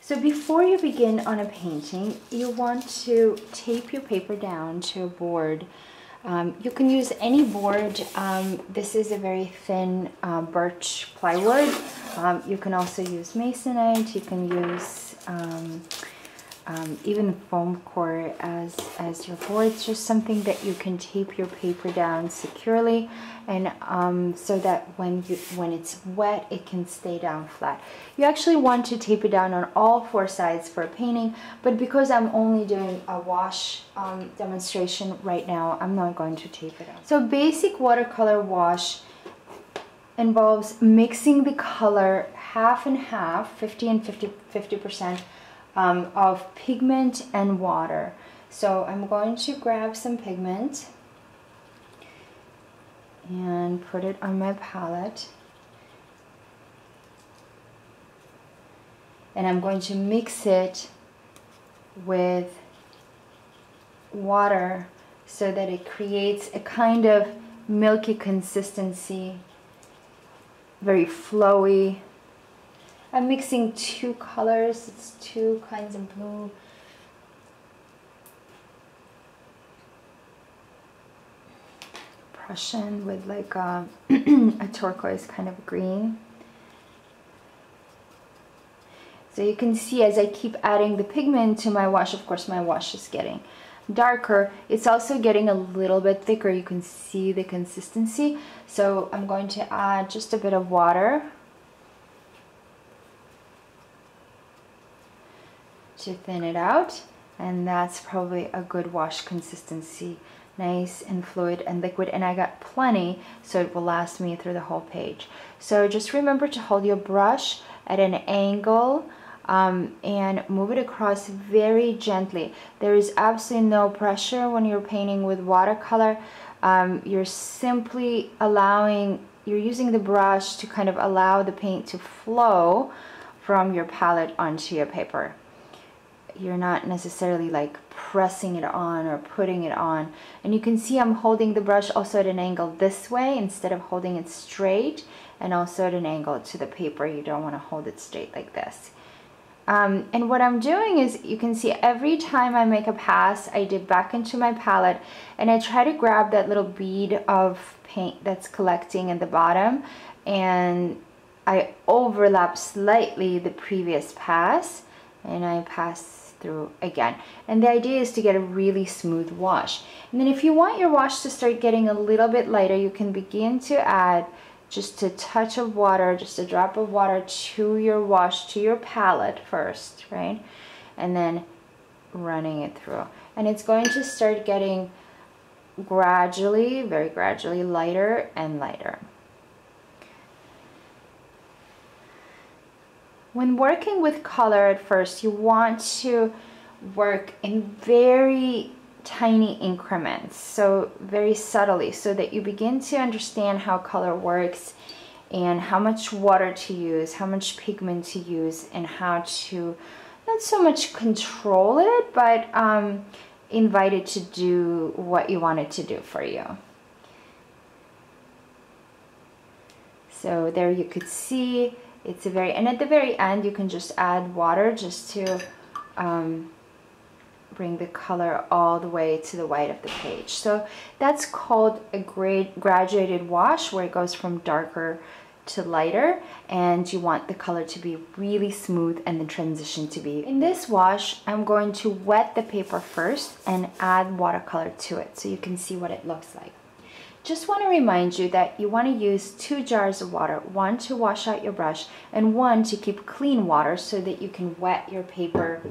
So before you begin on a painting, you want to tape your paper down to a board. You can use any board. This is a very thin birch plywood. You can also use masonite. You can use even foam core as your board. It's just something that you can tape your paper down securely, and so that when it's wet, it can stay down flat. You actually want to tape it down on all four sides for a painting, but because I'm only doing a wash demonstration right now, I'm not going to tape it down. So basic watercolor wash involves mixing the color half and half, 50 and 50% of pigment and water. So I'm going to grab some pigment and put it on my palette, and I'm going to mix it with water so that it creates a kind of milky consistency, very flowy. I'm mixing two colors. It's two kinds of blue. Prussian with like a turquoise kind of green. So you can see as I keep adding the pigment to my wash, of course my wash is getting darker. It's also getting a little bit thicker. You can see the consistency. So I'm going to add just a bit of water to thin it out, and that's probably a good wash consistency. Nice and fluid and liquid, and I got plenty so it will last me through the whole page. So just remember to hold your brush at an angle and move it across very gently. There is absolutely no pressure when you're painting with watercolor. You're simply you're using the brush to kind of allow the paint to flow from your palette onto your paper. You're not necessarily like pressing it on or putting it on. And you can see I'm holding the brush also at an angle this way instead of holding it straight, and also at an angle to the paper. You don't want to hold it straight like this. And what I'm doing is, you can see every time I make a pass, I dip back into my palette and I try to grab that little bead of paint that's collecting at the bottom, and I overlap slightly the previous pass and I pass through again. And the idea is to get a really smooth wash. And then if you want your wash to start getting a little bit lighter, you can begin to add just a touch of water, just a drop of water to your wash, to your palette first, right? And then running it through. And it's going to start getting gradually, very gradually, lighter and lighter. When working with color at first, you want to work in very tiny increments, so very subtly, so that you begin to understand how color works and how much water to use, how much pigment to use, and how to not so much control it, but invite it to do what you want it to do for you. So there you could see it's and at the very end you can just add water just to bring the color all the way to the white of the page. So that's called a graduated wash, where it goes from darker to lighter, and you want the color to be really smooth and the transition to be. In this wash, I'm going to wet the paper first and add watercolor to it so you can see what it looks like. Just want to remind you that you want to use 2 jars of water, one to wash out your brush and one to keep clean water so that you can wet your paper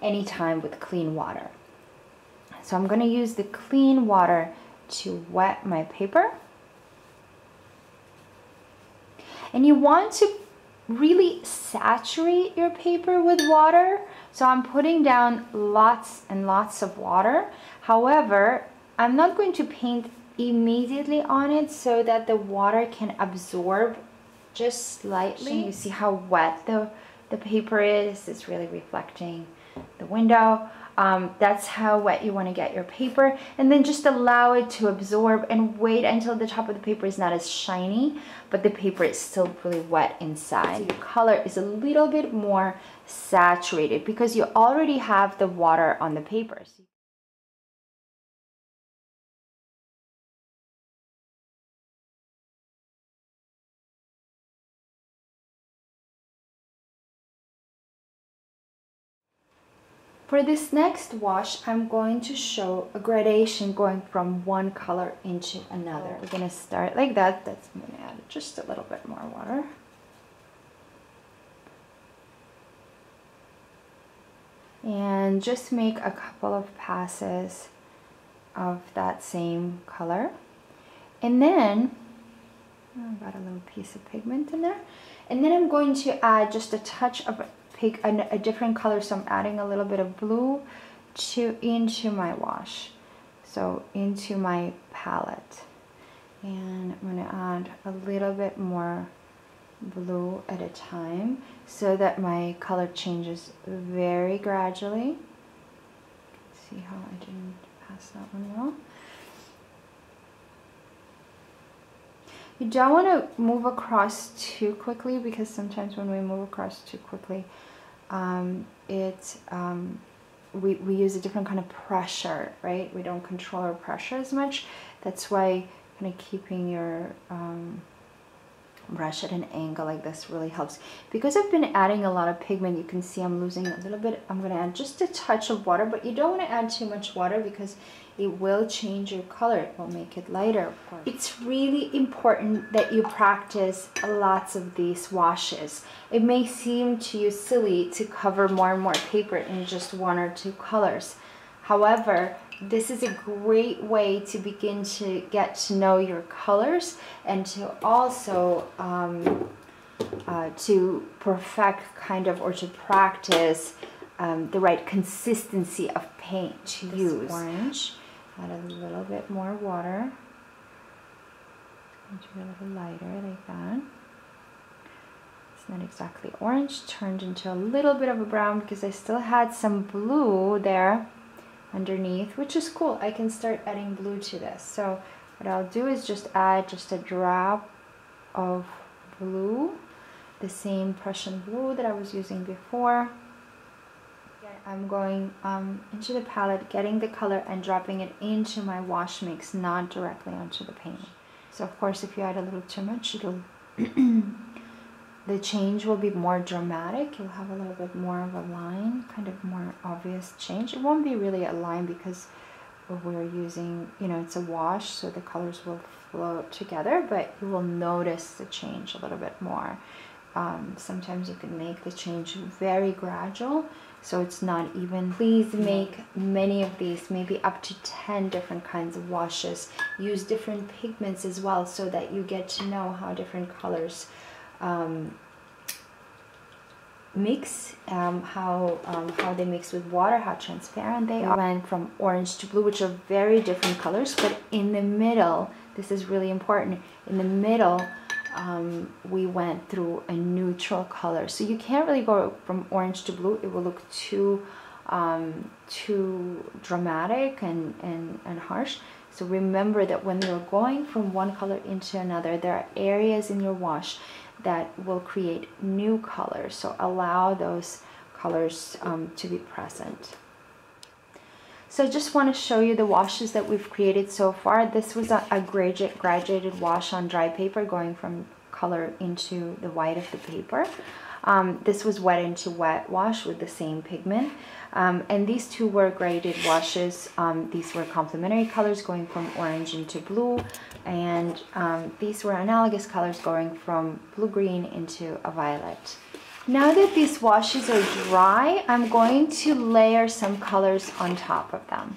anytime with clean water. So I'm going to use the clean water to wet my paper. And you want to really saturate your paper with water. So I'm putting down lots and lots of water. However, I'm not going to paint immediately on it so that the water can absorb just slightly. You see how wet the paper is. It's really reflecting the window. That's how wet you want to get your paper, and then just allow it to absorb and wait until the top of the paper is not as shiny, but the paper is still really wet inside. So your color is a little bit more saturated because you already have the water on the paper. For this next wash, I'm going to show a gradation going from one color into another. We're going to start like that. I'm going to add just a little bit more water. And just make a couple of passes of that same color. And then, I've got a little piece of pigment in there. And then I'm going to add just a touch of a different color, so I'm adding a little bit of blue into my wash, so into my palette, and I'm going to add a little bit more blue at a time so that my color changes very gradually. See how I didn't pass that one well. You don't want to move across too quickly, because sometimes when we move across too quickly, we use a different kind of pressure, right? We don't control our pressure as much. That's why kind of keeping your brush at an angle like this really helps. Because I've been adding a lot of pigment, you can see I'm losing a little bit. I'm going to add just a touch of water, but you don't want to add too much water because it will change your color. It will make it lighter, of course. It's really important that you practice lots of these washes. It may seem to you silly to cover more and more paper in just one or two colors. However, this is a great way to begin to get to know your colors, and to also to perfect kind of, or to practice the right consistency of paint to use. Orange, add a little bit more water. It's going to be a little lighter like that. It's not exactly orange, turned into a little bit of a brown because I still had some blue there underneath, which is cool. I can start adding blue to this. So what I'll do is just add just a drop of blue, the same Prussian blue that I was using before. I'm going into the palette, getting the color and dropping it into my wash mix, not directly onto the paint. So of course, if you add a little too much, it'll the change will be more dramatic. You'll have a little bit more of a line, kind of more obvious change. It won't be really a line because we're using, you know, it's a wash, so the colors will flow together, but you will notice the change a little bit more. Sometimes you can make the change very gradual, so it's not even. Please make many of these, maybe up to 10 different kinds of washes. Use different pigments as well, so that you get to know how different colors mix, how they mix with water, how transparent they are. We went from orange to blue, which are very different colors, but in the middle, this is really important, in the middle we went through a neutral color. So you can't really go from orange to blue. It will look too dramatic and harsh. So remember that when you're going from one color into another, there are areas in your wash that will create new colors. So allow those colors to be present. So I just want to show you the washes that we've created so far. This was a graduated wash on dry paper, going from color into the white of the paper. This was wet into wet wash with the same pigment. And these two were graded washes. These were complementary colors going from orange into blue. And these were analogous colors going from blue-green into a violet. Now that these washes are dry, I'm going to layer some colors on top of them.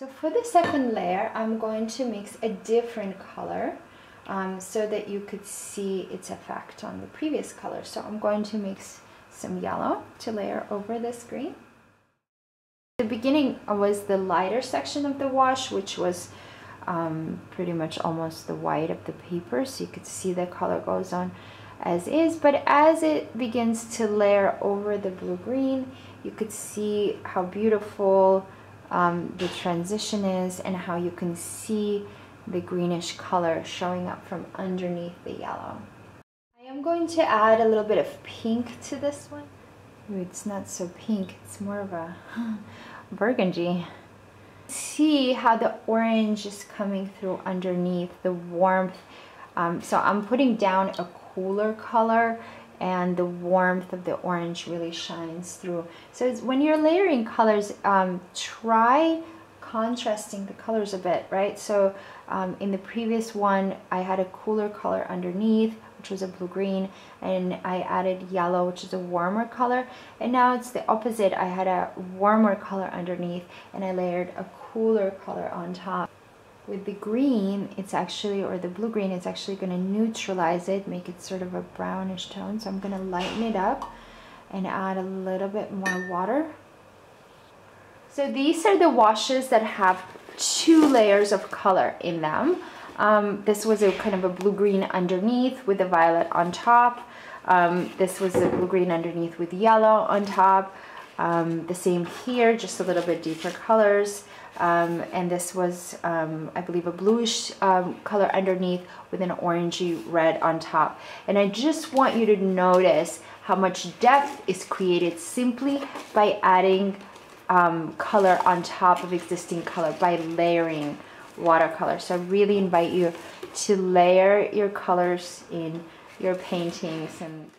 So for the second layer, I'm going to mix a different color so that you could see its effect on the previous color. So I'm going to mix some yellow to layer over this green. The beginning was the lighter section of the wash, which was pretty much almost the white of the paper, so you could see the color goes on as is. But as it begins to layer over the blue-green, you could see how beautiful the transition is and how you can see the greenish color showing up from underneath the yellow. I am going to add a little bit of pink to this one. Ooh, it's not so pink, it's more of a burgundy. See how the orange is coming through underneath, the warmth. So I'm putting down a cooler color and the warmth of the orange really shines through. So when you're layering colors, try contrasting the colors a bit, right? So in the previous one, I had a cooler color underneath, which was a blue-green, and I added yellow, which is a warmer color. And now it's the opposite. I had a warmer color underneath, and I layered a cooler color on top. With the green, it's actually, or the blue-green, it's actually going to neutralize it, make it sort of a brownish tone. So I'm going to lighten it up and add a little bit more water. So these are the washes that have 2 layers of color in them. This was a kind of a blue-green underneath with the violet on top. This was a blue-green underneath with yellow on top. The same here, just a little bit deeper colors. And this was, I believe, a bluish color underneath with an orangey red on top. And I just want you to notice how much depth is created simply by adding color on top of existing color, by layering watercolor. So I really invite you to layer your colors in your paintings. And